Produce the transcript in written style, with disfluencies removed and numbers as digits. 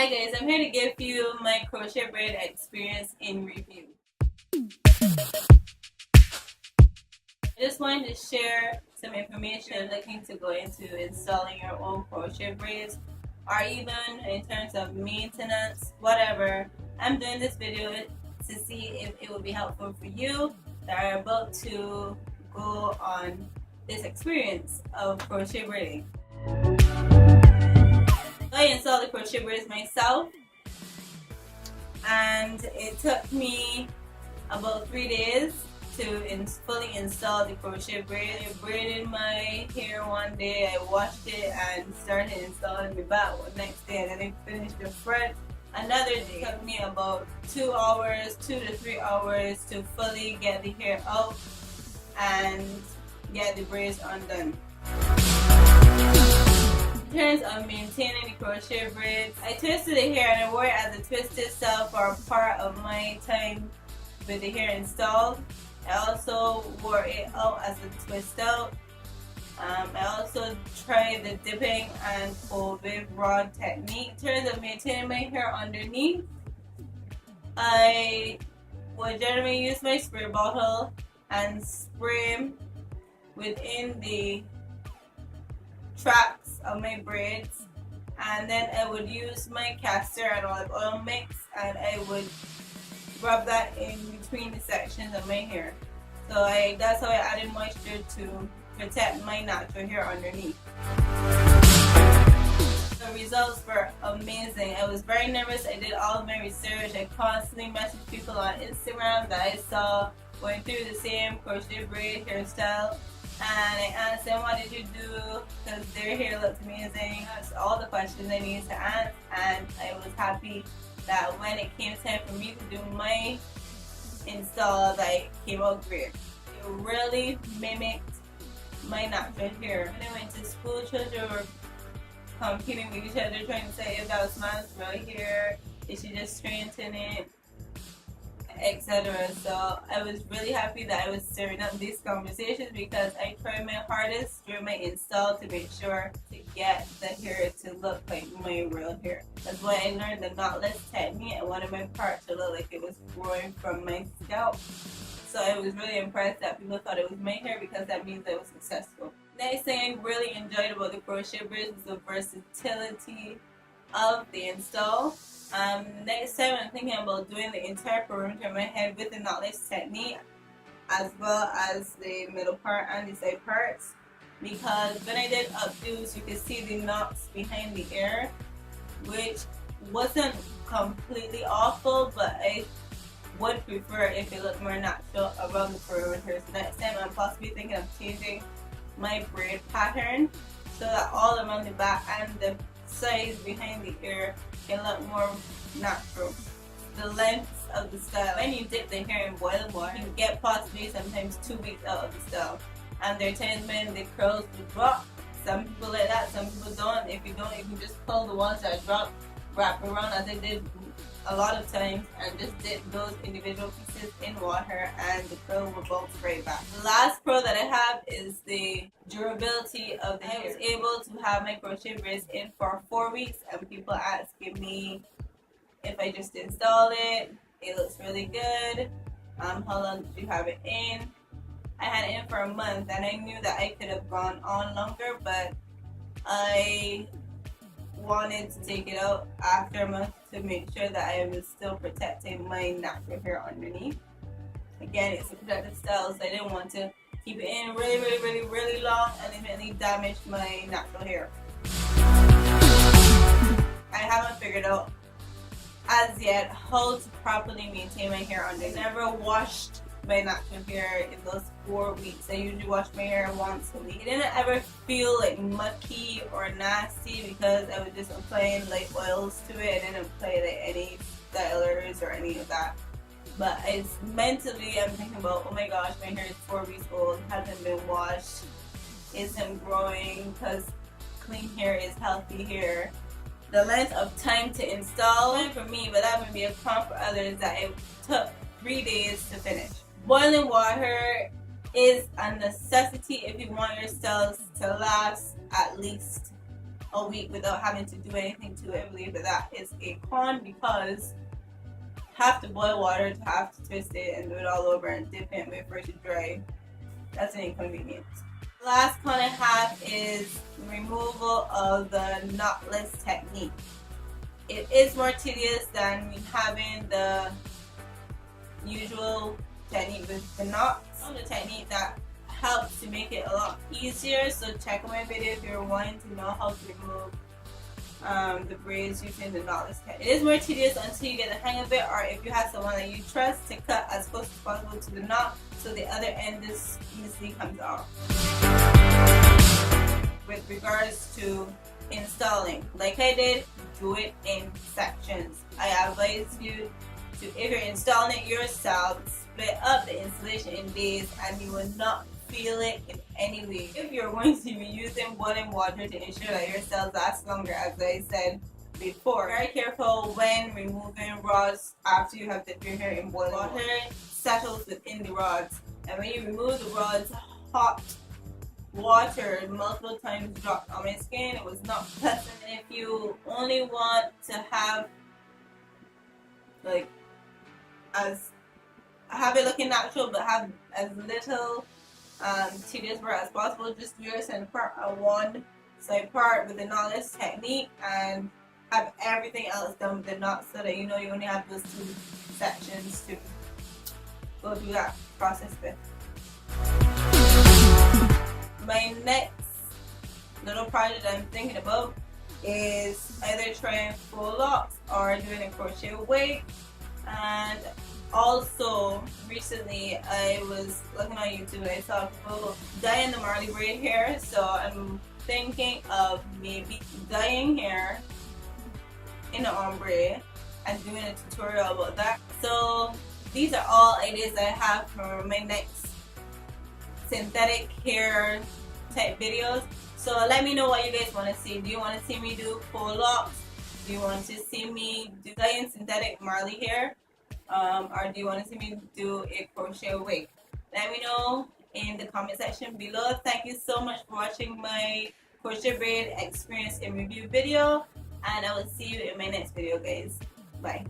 Hi guys, I'm here to give you my crochet braid experience in review. I just wanted to share some information looking to go into installing your own crochet braids, or even in terms of maintenance, whatever. I'm doing this video to see if it would be helpful for you that are about to go on this experience of crochet braiding. I installed the crochet braids myself, and it took me about 3 days to fully install the crochet braid. I braided my hair one day, I washed it and started installing the back the next day, and then I finished the front another day. It took me about 2 hours, 2 to 3 hours to fully get the hair out and get the braids undone. In terms of maintaining the crochet braids, I twisted the hair and I wore it as a twisted style for a part of my time with the hair installed. I also wore it out as a twist out. I also tried the dipping and folded rod technique. In terms of maintaining my hair underneath, I would generally use my spray bottle and spray within the tracks of my braids, and then I would use my castor and olive oil mix and I would rub that in between the sections of my hair. So that's how I added moisture to protect my natural hair underneath. The results were amazing. I was very nervous. I did all of my research. I constantly messaged people on Instagram that I saw going through the same crochet braid hairstyle, and I asked them, what did you do? Because their hair looked amazing. That's all the questions I needed to ask, and I was happy that when it came time for me to do my install, that it came out great. It really mimicked my natural hair. When I went to school, children were competing with each other, trying to say if that was man's real hair, they should just straighten it, etc. So I was really happy that I was stirring up these conversations, because I tried my hardest during my install to make sure to get the hair to look like my real hair. That's why I learned the knotless technique. I wanted my part to look like it was growing from my scalp. So I was really impressed that people thought it was my hair, because that means I was successful. Next thing I really enjoyed about the crochet braids was the versatility of the install. Next time I'm thinking about doing the entire perimeter of my head with the knotless technique, as well as the middle part and the side parts, because when I did updos, you could see the knots behind the ear, which wasn't completely awful, but I would prefer if it looked more natural around the perimeter. So next time I'm possibly thinking of changing my braid pattern so that all around the back and the sides behind the ear can look more natural. The length of the style, when you dip the hair in boiling water, you get possibly sometimes 2 weeks out of the style, and there are times when the curls will drop. Some people like that, some people don't. If you don't, you can just pull the ones that drop, wrap around as I did a lot of times, and just dip those individual pieces in water and the curl will bounce right back. The last pro that I have is the durability of the hair. I was able to have my crochet braids in for 4 weeks, and people asking me if I just installed it, it looks really good, how long did you have it in? I had it in for a month, and I knew that I could have gone on longer, but I wanted to take it out after a month to make sure that I was still protecting my natural hair underneath. Again, it's a protective style, so I didn't want to keep it in really long and eventually damage my natural hair. I haven't figured out as yet how to properly maintain my hair underneath. I never washed my natural hair in those 4 weeks. I usually wash my hair once a week. It didn't ever feel like mucky or nasty because I was just applying light oils to it. I didn't apply like any stylers or any of that. But it's mentally, I'm thinking about, oh my gosh, my hair is 4 weeks old, hasn't been washed, isn't growing, because clean hair is healthy hair. The length of time to install, for me, but that would be a prompt for others, that it took 3 days to finish. Boiling water is a necessity if you want your styles to last at least a week without having to do anything to it. I believe that is a con because have to boil water to have to twist it and do it all over and dip it and wait for it to dry. That's an inconvenience. The last con I have is removal of the knotless technique. It is more tedious than having the usual technique with the knots. The technique that helps to make it a lot easier, so check out my video if you're wanting to know how to remove the braids using the knotless technique. It is more tedious until you get the hang of it, or if you have someone that you trust to cut as close as possible to the knot so the other end just easily comes off. With regards to installing, like I did, do it in sections. I advise you to, if you're installing it yourself, split up the installation in days and you will not feel it in any way. If you're going to be using boiling water to ensure that your cells last longer, as I said before, very careful when removing rods after you have dipped your hair in boiling water. Settles within the rods, and when you remove the rods, hot water multiple times dropped on my skin. It was not pleasant. And if you only want to have it looking natural but have as little tedious work as possible, just do your center part on one side part with the knotless technique and have everything else done with the knot, so that you know you only have those two sections to go through that process with. My next little project I'm thinking about is either trying full locks or doing a crochet wig. And also recently I was looking on YouTube and I saw people dyeing the Marley braid hair, so I'm thinking of maybe dyeing hair in an ombre and doing a tutorial about that. So these are all ideas I have for my next synthetic hair type videos. So let me know what you guys want to see. Do you want to see me do full locks? Do you want to see me do dyeing synthetic Marley hair? Or do you want to see me do a crochet wig? Let me know in the comment section below. Thank you so much for watching my crochet braid experience and review video, and I will see you in my next video, guys. Bye.